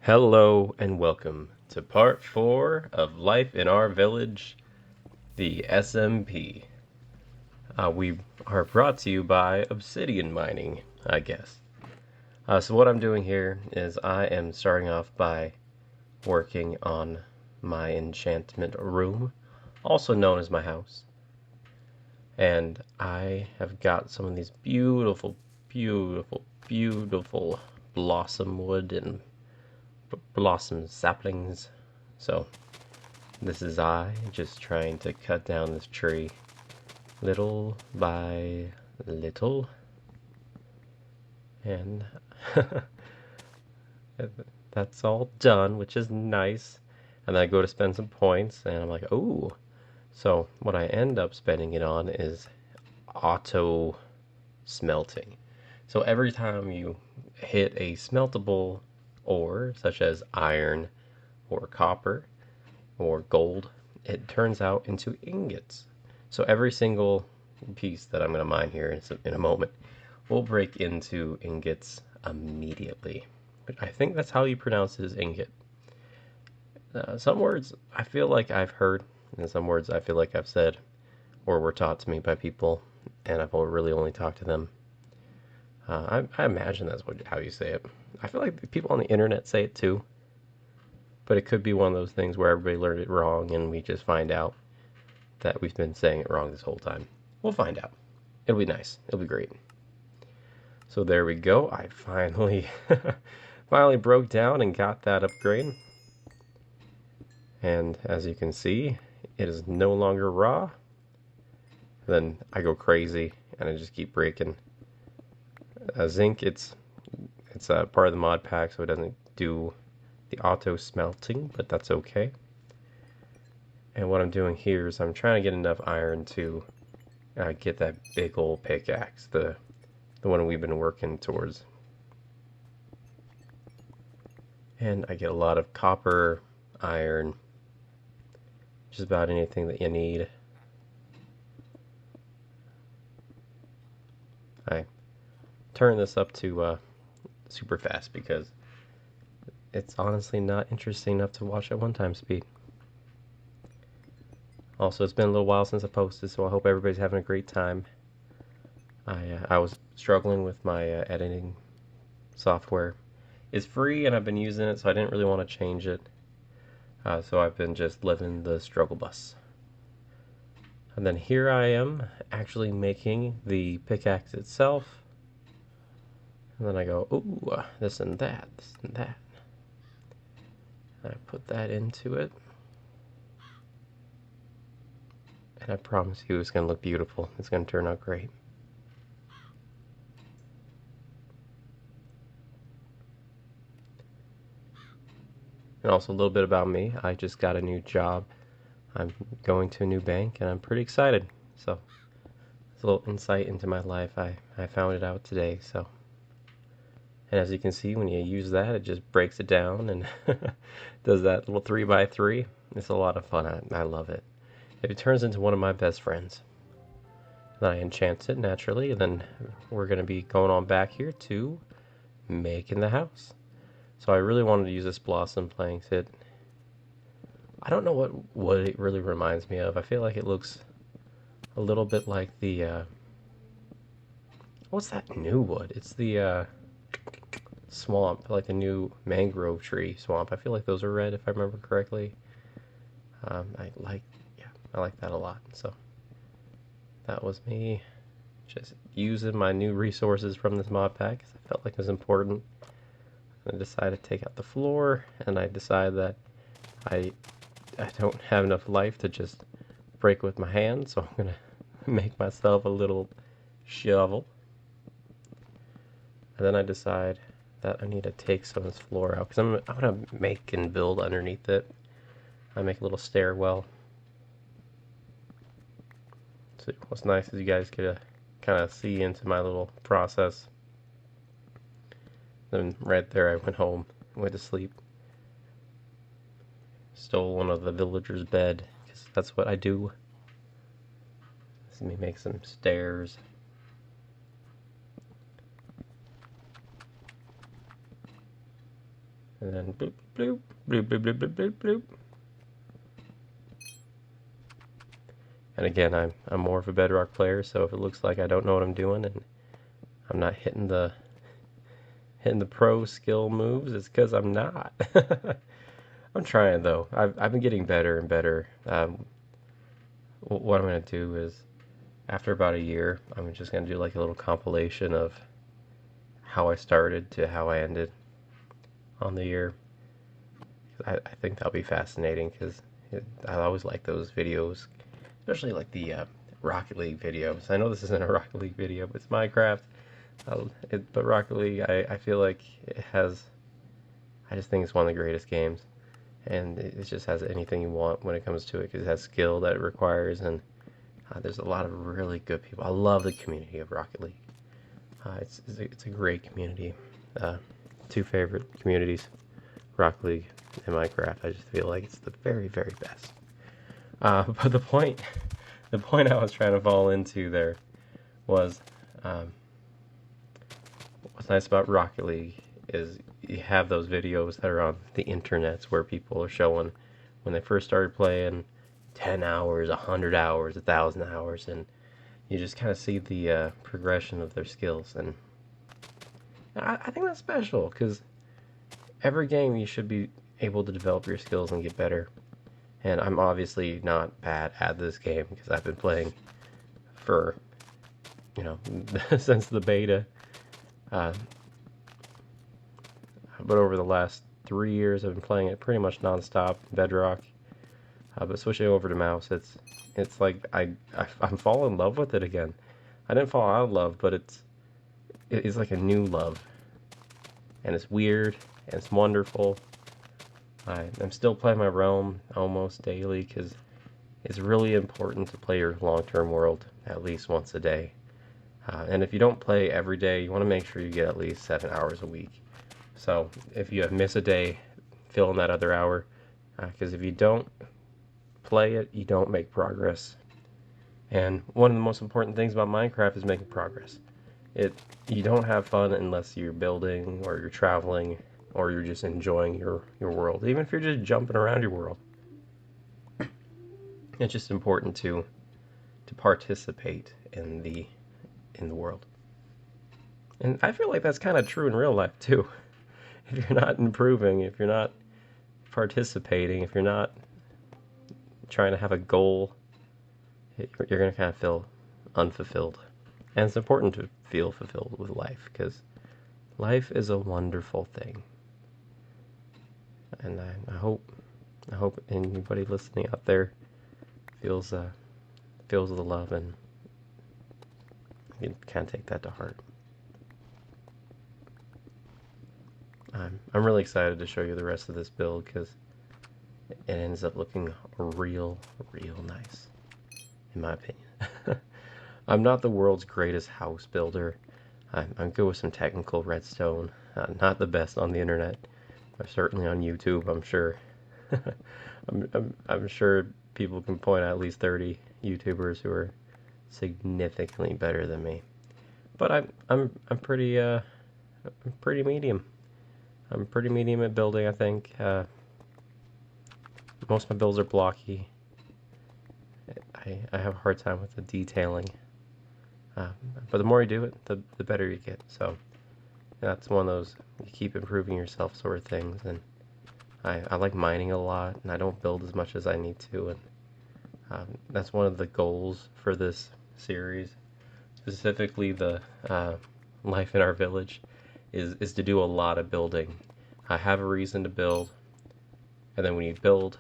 Hello and welcome to part 4 of Life in Our Village, the SMP. We are brought to you by Obsidian Mining, I guess. So what I'm doing here is I am starting off by working on my enchantment room, also known as my house. And I have got some of these beautiful, beautiful, beautiful blossom wood and blossom saplings. So this is I just trying to cut down this tree little by little. And that's all done, which is nice. And then I go to spend some points, and I'm like, ooh. So what I end up spending it on is auto smelting. So every time you hit a smeltable ore, such as iron or copper or gold, it turns out into ingots. So every single piece that I'm going to mine here in a moment will break into ingots immediately. But I think that's how you pronounce it, is ingot. Some words I feel like I've heard, and some words I feel like I've said, or were taught to me by people, and I've really only talked to them. I imagine that's how you say it. I feel like people on the internet say it too, but it could be one of those things where everybody learned it wrong and we just find out that we've been saying it wrong this whole time. We'll find out. It'll be nice. It'll be great. So there we go. I finally finally broke down and got that upgrade. And as you can see, it is no longer raw. Then I go crazy and I just keep breaking. Zinc, it's part of the mod pack, so it doesn't do the auto smelting, but that's okay. And what I'm doing here is I'm trying to get enough iron to get that big old pickaxe, the one we've been working towards. And I get a lot of copper, iron, just about anything that you need. I turn this up to super fast because it's honestly not interesting enough to watch at one time speed. Also, it's been a little while since I posted, so I hope everybody's having a great time. I was struggling with my editing software. It's free and I've been using it, so I didn't really want to change it. So I've been just living the struggle bus. And then here I am actually making the pickaxe itself. And then I go, ooh, this and that, this and that. And I put that into it. And I promise you it's going to look beautiful. It's going to turn out great. And also a little bit about me. I just got a new job. I'm going to a new bank and I'm pretty excited. So it's a little insight into my life. I found it out today. So, and as you can see, when you use that, it just breaks it down and does that little 3x3. It's a lot of fun. I love it. It turns into one of my best friends. Then I enchant it naturally, and then we're going to be going on back here to making the house. So I really wanted to use this blossom planks. I don't know what it really reminds me of. I feel like it looks a little bit like the what's that new wood? It's the swamp, like the new mangrove tree swamp. I feel like those are red if I remember correctly. I like that a lot. So that was me just using my new resources from this mod pack because I felt like it was important. I decided to take out the floor, and I decided that I don't have enough life to just break with my hand, so I'm gonna make myself a little shovel. And then I decide that I need to take some of this floor out because I'm gonna make and build underneath it. I make a little stairwell. So what's nice is you guys get to kind of see into my little process. Then right there I went home, went to sleep. Stole one of the villagers' bed, because that's what I do. Let me make some stairs. and then bloop, bloop, bloop, bloop, bloop, bloop, bloop, bloop. And again, I'm more of a Bedrock player, so if it looks like I don't know what I'm doing and I'm not hitting the pro skill moves, it's because I'm not. I'm trying though. I've been getting better and better. What I'm gonna do is, after about a year, I'm just gonna do like a little compilation of how I started to how I ended on the year. I think that'll be fascinating because I always like those videos, especially like the Rocket League videos. I know this isn't a Rocket League video, but it's Minecraft. But Rocket League, I feel like it has. I just think it's one of the greatest games, and it just has anything you want when it comes to it because it has skill that it requires, and there's a lot of really good people. I love the community of Rocket League. It's a great community. Two favorite communities, Rocket League and Minecraft. I just feel like it's the very, very best. But the point I was trying to fall into there was, what's nice about Rocket League is you have those videos that are on the internets where people are showing when they first started playing 10 hours, 100 hours, 1,000 hours, and you just kind of see the progression of their skills. And I think that's special because every game you should be able to develop your skills and get better. And I'm obviously not bad at this game because I've been playing for, since the beta. But over the last 3 years, I've been playing it pretty much nonstop, Bedrock. But switching over to mouse, it's like I'm falling in love with it again. I didn't fall out of love, but it's like a new love, and it's weird and it's wonderful. I'm still playing my Realm almost daily because it's really important to play your long-term world at least once a day. And if you don't play every day, you want to make sure you get at least 7 hours a week. So if you miss a day, fill in that other hour, because if you don't play it, you don't make progress. And one of the most important things about Minecraft is making progress. You don't have fun unless you're building or you're traveling or you're just enjoying your world. Even if you're just jumping around your world, it's just important to participate in the world. And I feel like that's kind of true in real life too. If you're not improving, if you're not participating, if you're not trying to have a goal, you're going to kind of feel unfulfilled. And it's important to feel fulfilled with life because life is a wonderful thing. And I hope anybody listening out there feels the love and you can take that to heart. I'm really excited to show you the rest of this build because it ends up looking real nice, in my opinion. I'm not the world's greatest house builder. I'm good with some technical redstone. Not the best on the internet, but certainly on YouTube, I'm sure. I'm sure people can point out at least 30 YouTubers who are significantly better than me. But I'm pretty medium. I'm pretty medium at building, I think. Most of my builds are blocky. I have a hard time with the detailing. But the more you do it, the better you get. So that's one of those you keep improving yourself sort of things. And I like mining a lot, and I don't build as much as I need to. And that's one of the goals for this series, specifically the Life in Our Village, is to do a lot of building. I have a reason to build, and then when you build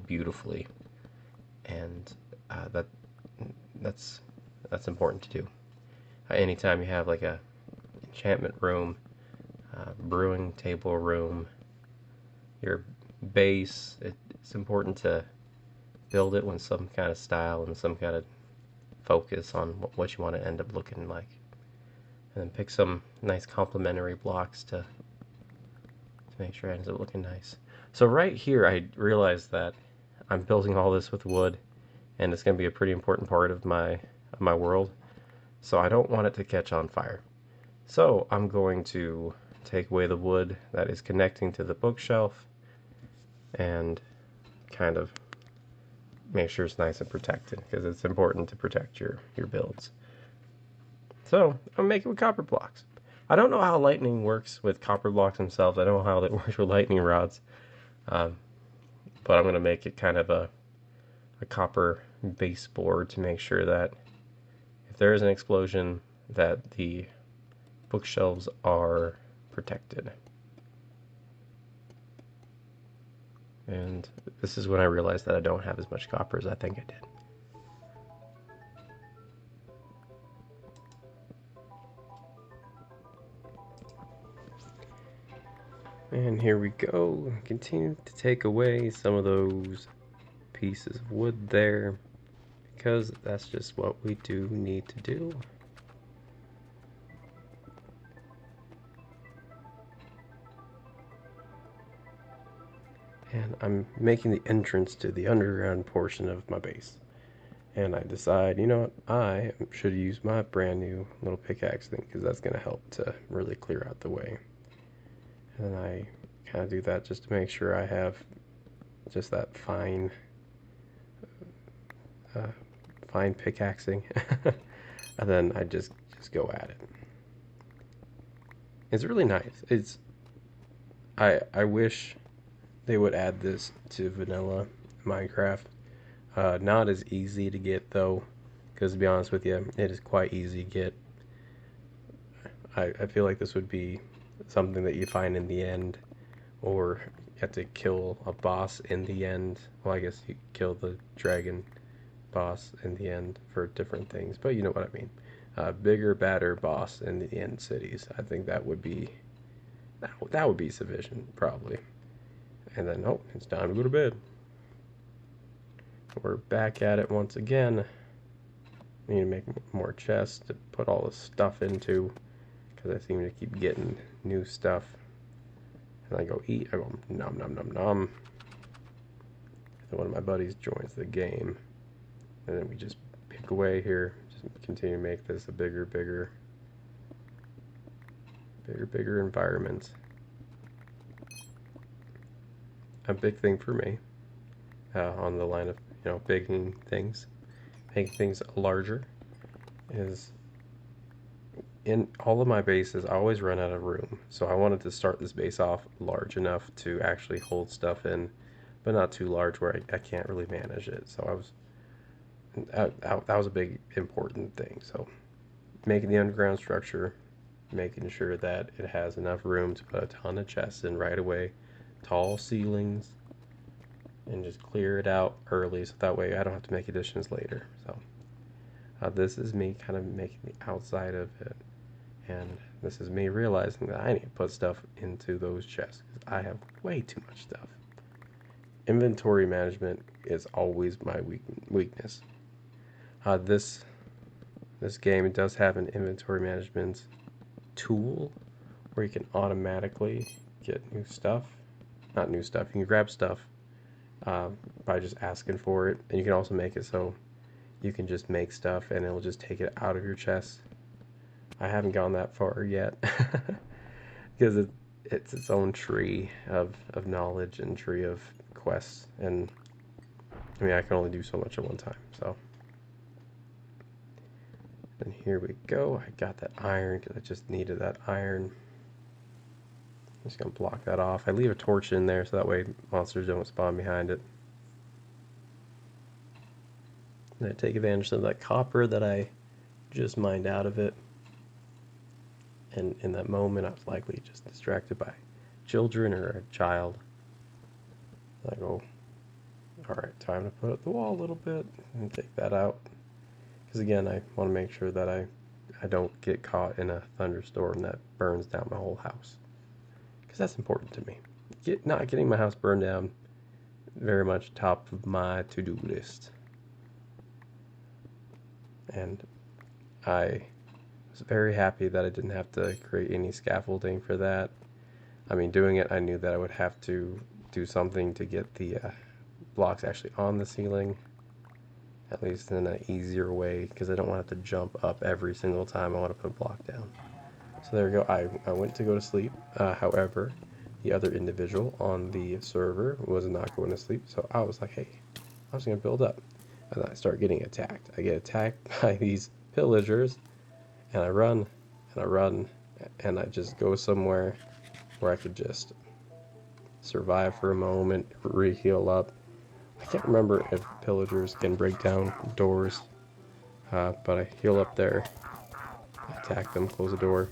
beautifully, and that's important to do. Anytime you have like a enchantment room, brewing table room, your base, it's important to build it with some kind of style and some kind of focus on what you want to end up looking like. And then pick some nice complementary blocks to make sure it ends up looking nice. So right here I realized that I'm building all this with wood, and it's going to be a pretty important part of my world. So I don't want it to catch on fire. So I'm going to take away the wood that is connecting to the bookshelf and kind of make sure it's nice and protected, because it's important to protect your builds. So I'm making with copper blocks. I don't know how lightning works with copper blocks themselves. I don't know how it works with lightning rods, but I'm going to make it kind of a copper baseboard to make sure that if there is an explosion, that the bookshelves are protected. And this is when I realized that I don't have as much copper as I think I did. And here we go. Continue to take away some of those pieces of wood there, because that's just what we do need to do. And I'm making the entrance to the underground portion of my base. And I decide, you know what, I should use my brand new little pickaxe thing, because that's going to help to really clear out the way. And I kind of do that just to make sure I have just that fine pickaxing. And then I just go at it. It's really nice. I wish they would add this to vanilla Minecraft. Not as easy to get though, because to be honest with you, it is quite easy to get. I feel like this would be something that you find in the end, or you have to kill a boss in the end. Well, I guess you kill the dragon boss in the end for different things, but you know what I mean. Bigger, badder boss in the end cities. I think that would be sufficient, probably. And then, oh, it's time to go to bed. We're back at it once again. I need to make more chests to put all this stuff into, because I seem to keep getting new stuff. And I go eat, I go nom nom nom nom. And one of my buddies joins the game. And then we just pick away here, just continue to make this a bigger environment. A big thing for me, on the line of, you know, making things larger, is in all of my bases I always run out of room. So I wanted to start this base off large enough to actually hold stuff in, but not too large where I can't really manage it. So that was a big important thing. So making the underground structure, making sure that it has enough room to put a ton of chests in right away, tall ceilings, and just clear it out early so that way I don't have to make additions later. So this is me kind of making the outside of it, and this is me realizing that I need to put stuff into those chests because I have way too much stuff. Inventory management is always my weakness. This game does have an inventory management tool where you can automatically get new stuff. Not new stuff, you can grab stuff by just asking for it, and you can also make it so you can just make stuff and it'll just take it out of your chest. I haven't gone that far yet because it's its own tree of knowledge and tree of quests, and I mean I can only do so much at one time. So and here we go. I got that iron because I just needed that iron. I'm just going to block that off. I leave a torch in there so that way monsters don't spawn behind it. And I take advantage of that copper that I just mined out of it. And in that moment, I was likely just distracted by children or a child. I go, alright, time to put up the wall a little bit and take that out. Because again, I want to make sure that I don't get caught in a thunderstorm that burns down my whole house. Because that's important to me. Not getting my house burned down, very much top of my to-do list. And I was very happy that I didn't have to create any scaffolding for that. I mean, doing it, I knew that I would have to do something to get the blocks actually on the ceiling, at least in an easier way, because I don't want to have to jump up every single time I want to put a block down. So there we go. I went to go to sleep. However, the other individual on the server was not going to sleep. So I was like, hey, I'm just going to build up. And I start getting attacked. I get attacked by these pillagers. And I run. And I run. And I just go somewhere where I could just survive for a moment, re-heal up. I can't remember if pillagers can break down doors. But I heal up there. Attack them. Close the door.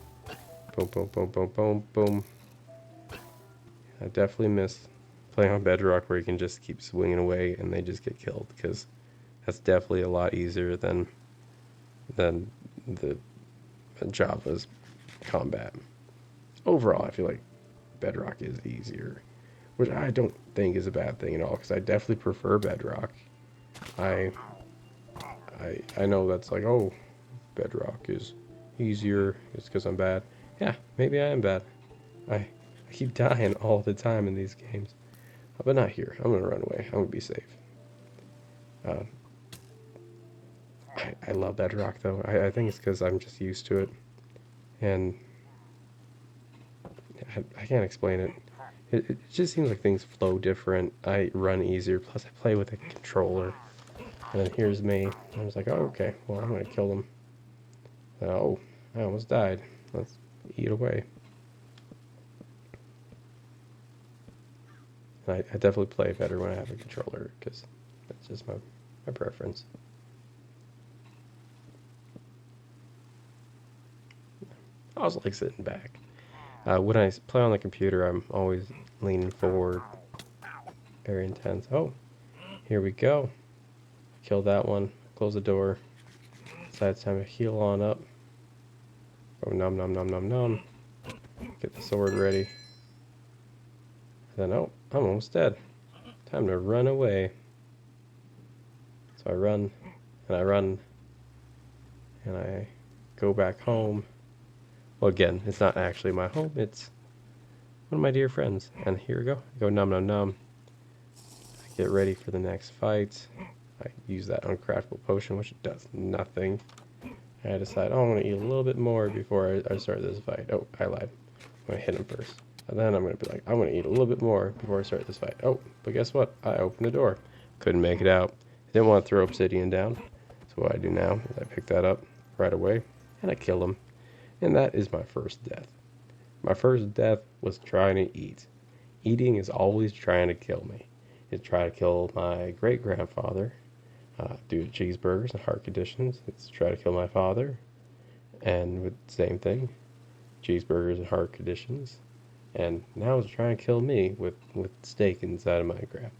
Boom, boom, boom, boom, boom, boom. I definitely miss playing on Bedrock where you can just keep swinging away and they just get killed, because that's definitely a lot easier than the Java's combat. Overall, I feel like Bedrock is easier, which I don't think is a bad thing at all, because I definitely prefer Bedrock. I know that's like, oh, Bedrock is easier, it's because I'm bad. Yeah, maybe I am bad. I keep dying all the time in these games. But not here. I'm going to run away. I'm going to be safe. I love Bedrock, though. I think it's because I'm just used to it. And I can't explain it. It just seems like things flow different. I run easier. Plus, I play with a controller. And then here's me. I was like, oh, okay. Well, I'm going to kill them. Oh, I almost died. Let's eat away. I definitely play better when I have a controller, because that's just my preference. I also like sitting back. When I play on the computer, I'm always leaning forward. Very intense. Oh, here we go. Kill that one. Close the door. So it's time to heal on up. Oh, nom nom nom nom nom. Get the sword ready. And then, oh, I'm almost dead. Time to run away. So I run, and I run, and I go back home. Well, again, it's not actually my home. It's one of my dear friends. And here we go. I go nom nom nom. I get ready for the next fight. I use that uncraftable potion, which does nothing. And I decide, oh, I'm going to eat a little bit more before I start this fight. Oh, I lied. I'm going to hit him first. And then I'm going to be like, I'm going to eat a little bit more before I start this fight. Oh, but guess what? I opened the door. Couldn't make it out. I didn't want to throw obsidian down. So what I do now is I pick that up right away, and I kill him. And that is my first death. My first death was trying to eat. Eating is always trying to kill me. It's trying to kill my great-grandfather due to cheeseburgers and heart conditions. It's trying to kill my father, and with the same thing, cheeseburgers and heart conditions. And now it's trying to kill me with steak inside of Minecraft.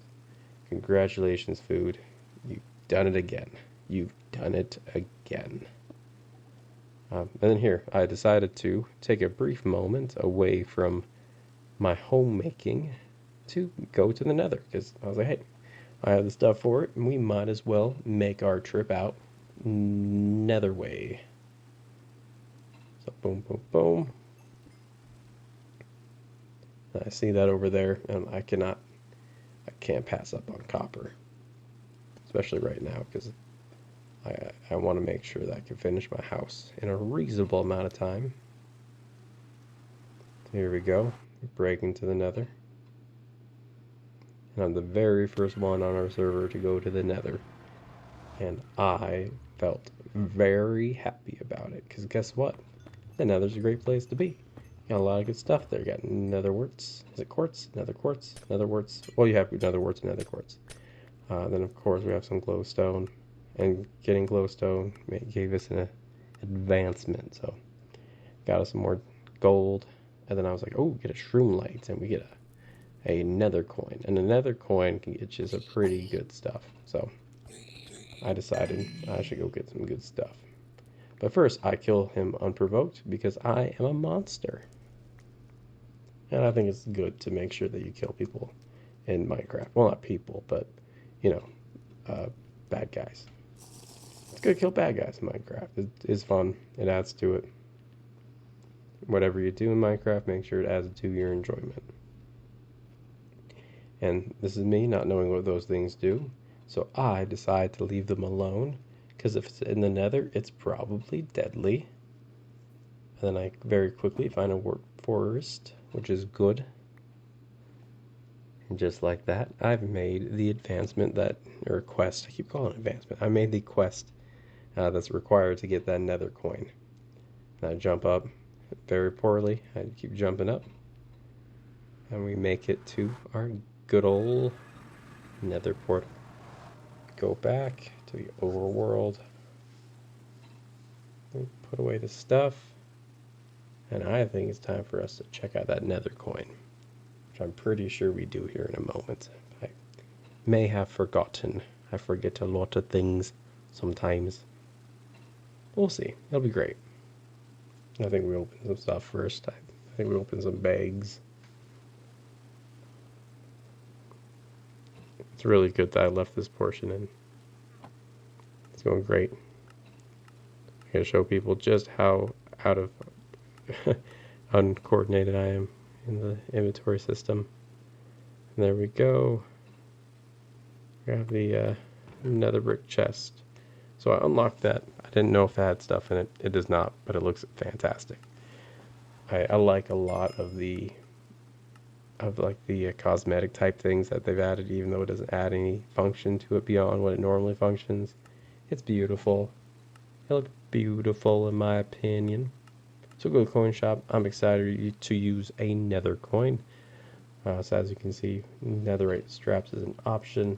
Congratulations, food. You've done it again. You've done it again. And then here, I decided to take a brief moment away from my homemaking to go to the Nether, because I was like, hey, I have the stuff for it, and we might as well make our trip out Nether way. So boom, boom, boom. I see that over there, and I can't pass up on copper, especially right now, because I want to make sure that I can finish my house in a reasonable amount of time. Here we go. We're breaking to the Nether. And I'm the very first one on our server to go to the Nether. And I felt very happy about it, because guess what? The Nether's a great place to be. Got a lot of good stuff there. Got nether warts. Is it quartz? Nether quartz? Nether warts. Well, you have nether warts and nether quartz. Then, of course, we have some glowstone. And getting glowstone gave us an advancement. So, got us some more gold. And then I was like, oh, get a shroom light. And we get a nether coin. And a nether coin can get you some pretty good stuff. So, I decided I should go get some good stuff. But first, I kill him unprovoked because I am a monster. And I think it's good to make sure that you kill people in Minecraft. Well, not people, but, you know, bad guys. It's good to kill bad guys in Minecraft. It is fun. It adds to it. Whatever you do in Minecraft, make sure it adds to your enjoyment. And this is me not knowing what those things do. So I decide to leave them alone. Because if it's in the Nether, it's probably deadly. And then I very quickly find a forest, which is good. And just like that, I've made the advancement or quest, I keep calling it advancement. I made the quest that's required to get that nether coin. And I jump up very poorly. I keep jumping up. And we make it to our good old nether portal. Go back to the overworld. We put away the stuff. And I think it's time for us to check out that nether coin, which I'm pretty sure we do here in a moment. I may have forgotten. I forget a lot of things sometimes. We'll see. It'll be great. I think we open some stuff first. I think we open some bags. It's really good that I left this portion in. It's going great. I'm going to show people just how out of uncoordinated I am in the inventory system. And there we go. We have the nether brick chest. So I unlocked that. I didn't know if it had stuff in it. It does not, but it looks fantastic. I like a lot of the cosmetic type things that they've added, even though it doesn't add any function to it beyond what it normally functions. It's beautiful. It looks beautiful in my opinion. So go to the coin shop. I'm excited to use a nether coin. So as you can see, netherite straps is an option.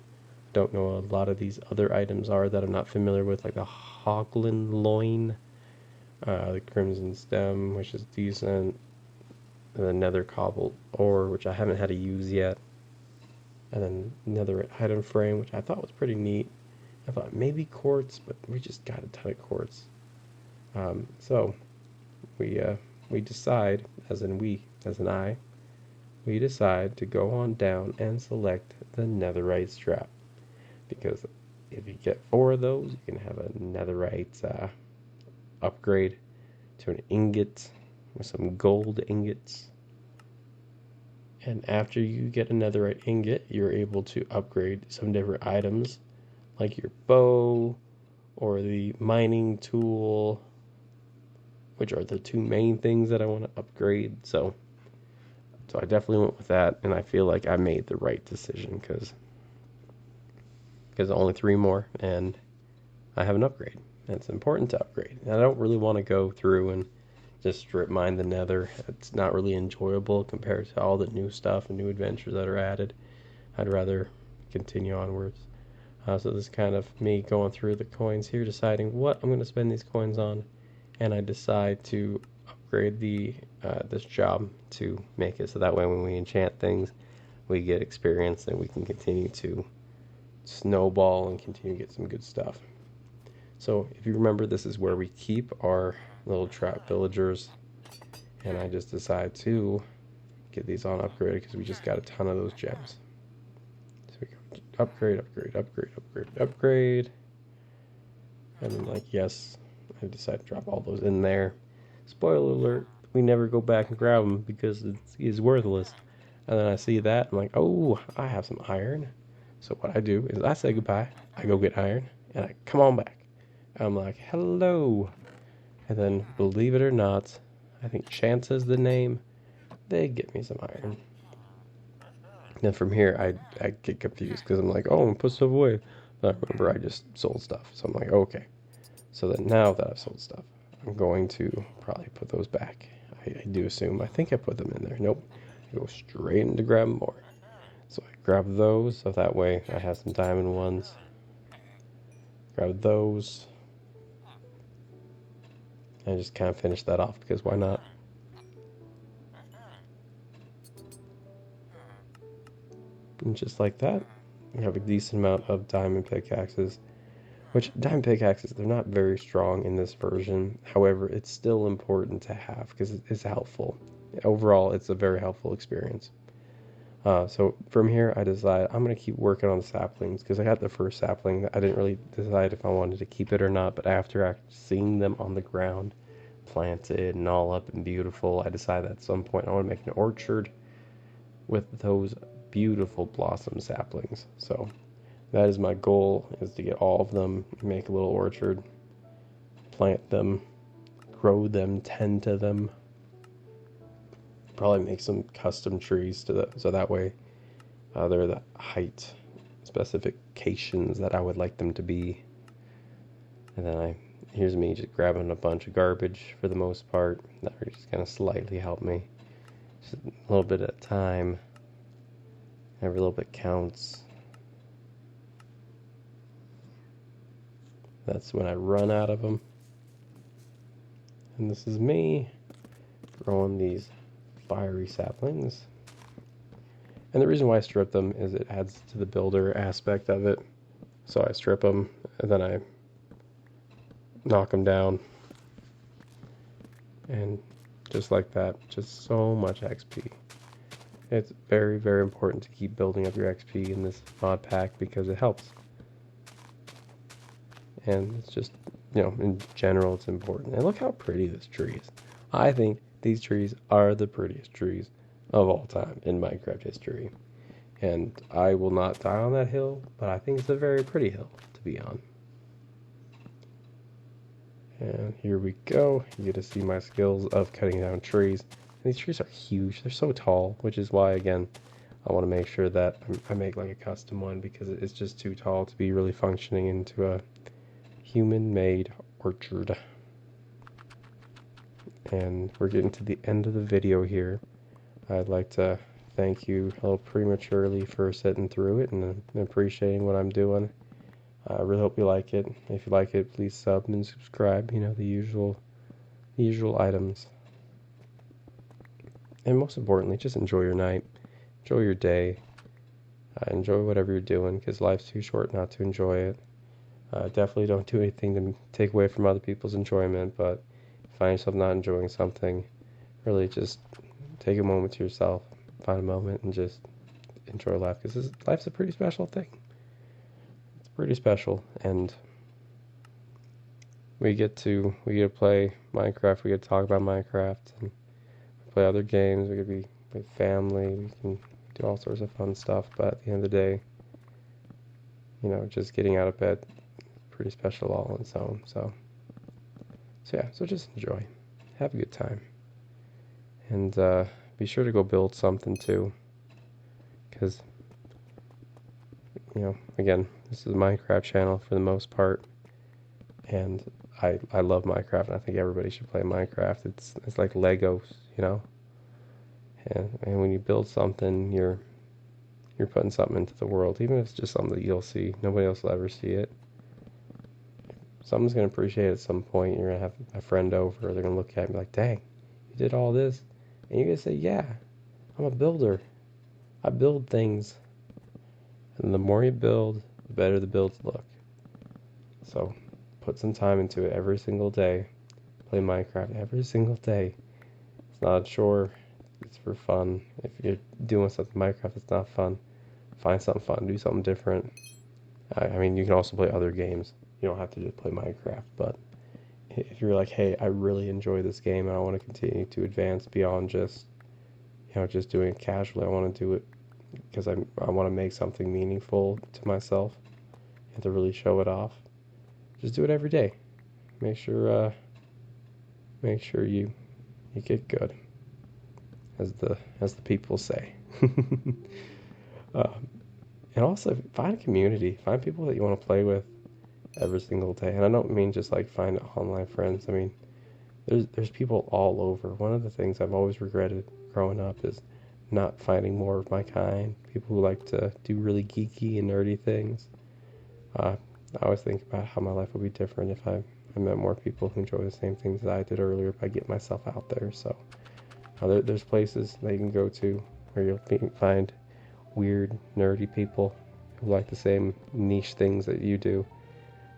Don't know a lot of these other items are that I'm not familiar with, like the Hoglin loin, the crimson stem, which is decent, and the nether cobbled ore, which I haven't had to use yet, and then netherite item frame, which I thought was pretty neat. I thought maybe quartz, but we just got a ton of quartz. So we decide, as in I, we decide to go on down and select the netherite strap, because if you get 4 of those, you can have a netherite upgrade to an ingot with some gold ingots. And after you get a netherite ingot, you're able to upgrade some different items, like your bow or the mining tool, which are the 2 main things that I want to upgrade. So I definitely went with that, and I feel like I made the right decision because only 3 more, and I have an upgrade. And it's important to upgrade. And I don't really want to go through and just strip mine the nether. It's not really enjoyable compared to all the new stuff and new adventures that are added. I'd rather continue onwards. So this is kind of me going through the coins here, deciding what I'm going to spend these coins on, and I decide to upgrade this job to make it so that way when we enchant things, we get experience and we can continue to snowball and continue to get some good stuff. So if you remember, this is where we keep our little trap villagers, and I just decide to get these on upgraded because we just got a ton of those gems. So we go upgrade, and then like yes, I decide to drop all those in there. Spoiler alert, we never go back and grab them because it's worthless. And then I see that, I'm like, oh, I have some iron. So what I do is I say goodbye, I go get iron, and I come on back. I'm like, hello. And then, believe it or not, I think Chance is the name, they get me some iron. Then from here, I get confused because I'm like, oh, I'm going to put stuff away. But I remember I just sold stuff. So I'm like, okay. So then now that I've sold stuff, I'm going to probably put those back. I do assume. I think I put them in there. Nope. I go straight into grab more. So I grab those, so that way I have some diamond ones. Grab those. And just kind of finish that off, because why not? And just like that, we have a decent amount of diamond pickaxes. Which, diamond pickaxes, they're not very strong in this version. However, it's still important to have, because it's helpful. Overall, it's a very helpful experience. So from here, I decide I'm going to keep working on the saplings, because I got the first sapling. I didn't really decide if I wanted to keep it or not, but after seeing them on the ground, planted and all up and beautiful, I decided at some point I want to make an orchard with those beautiful blossom saplings. So that is my goal, is to get all of them, make a little orchard, plant them, grow them, tend to them. Probably make some custom trees so that way they're the height specifications that I would like them to be. And then here's me just grabbing a bunch of garbage for the most part that are just gonna slightly help me. Just a little bit at a time. Every little bit counts. That's when I run out of them. And this is me growing these fiery saplings. And the reason why I strip them is it adds to the builder aspect of it. So I strip them and then I knock them down. And just like that, just so much XP. It's very, very important to keep building up your XP in this mod pack because it helps. And it's just, in general, it's important. And look how pretty this tree is. I think these trees are the prettiest trees of all time in Minecraft history. And I will not die on that hill, but I think it's a very pretty hill to be on. And here we go. You get to see my skills of cutting down trees. And these trees are huge. They're so tall, which is why, again, I want to make sure that I make like a custom one because it's just too tall to be really functioning into a human-made orchard. And we're getting to the end of the video here. I'd like to thank you a little prematurely for sitting through it and appreciating what I'm doing. I really hope you like it. If you like it, please sub and subscribe. The usual items. And most importantly, just enjoy your night, enjoy your day, enjoy whatever you're doing because life's too short not to enjoy it. Definitely don't do anything to take away from other people's enjoyment, but if you find yourself not enjoying something, really just take a moment to yourself, find a moment, and just enjoy life because life's a pretty special thing. It's pretty special, and we get to play Minecraft, we get to talk about Minecraft, and play other games, we could be with family, we can do all sorts of fun stuff, but at the end of the day, just getting out of bed, pretty special all on its own, so just enjoy, have a good time, and be sure to go build something too, because, again, this is a Minecraft channel for the most part, and I love Minecraft, and I think everybody should play Minecraft. It's like Legos, and when you build something, you're putting something into the world, even if it's just something that you'll see. Nobody else will ever see it. Someone's going to appreciate it at some point. You're going to have a friend over, they're going to look at me like, dang, you did all this? And you're going to say, yeah, I'm a builder. I build things. And the more you build, the better the builds look. So put some time into it every single day. Play Minecraft every single day. It's not a chore. It's for fun. If you're doing something Minecraft that's not fun, find something fun. Do something different. I mean, you can also play other games. You don't have to just play Minecraft. But if you're like, hey, I really enjoy this game and I want to continue to advance beyond just, just doing it casually. I want to do it because I want to make something meaningful to myself and to really show it off. Just do it every day. Make sure you get good, as the people say. And also find a community. Find people that you want to play with every single day. And I don't mean just like find online friends. I mean, there's people all over. One of the things I've always regretted growing up is not finding more of my kind. People who like to do really geeky and nerdy things. I always think about how my life would be different if I met more people who enjoy the same things that I did earlier by getting myself out there. So there's places that you can go to where you'll find weird, nerdy people who like the same niche things that you do,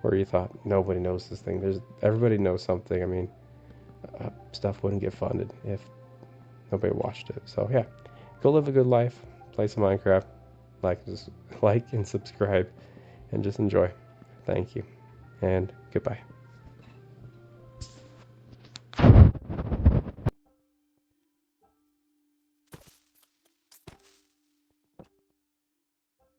where you thought nobody knows this thing. Everybody knows something. I mean, stuff wouldn't get funded if nobody watched it. So yeah, go live a good life, play some Minecraft, like and subscribe, and just enjoy. Thank you, and goodbye.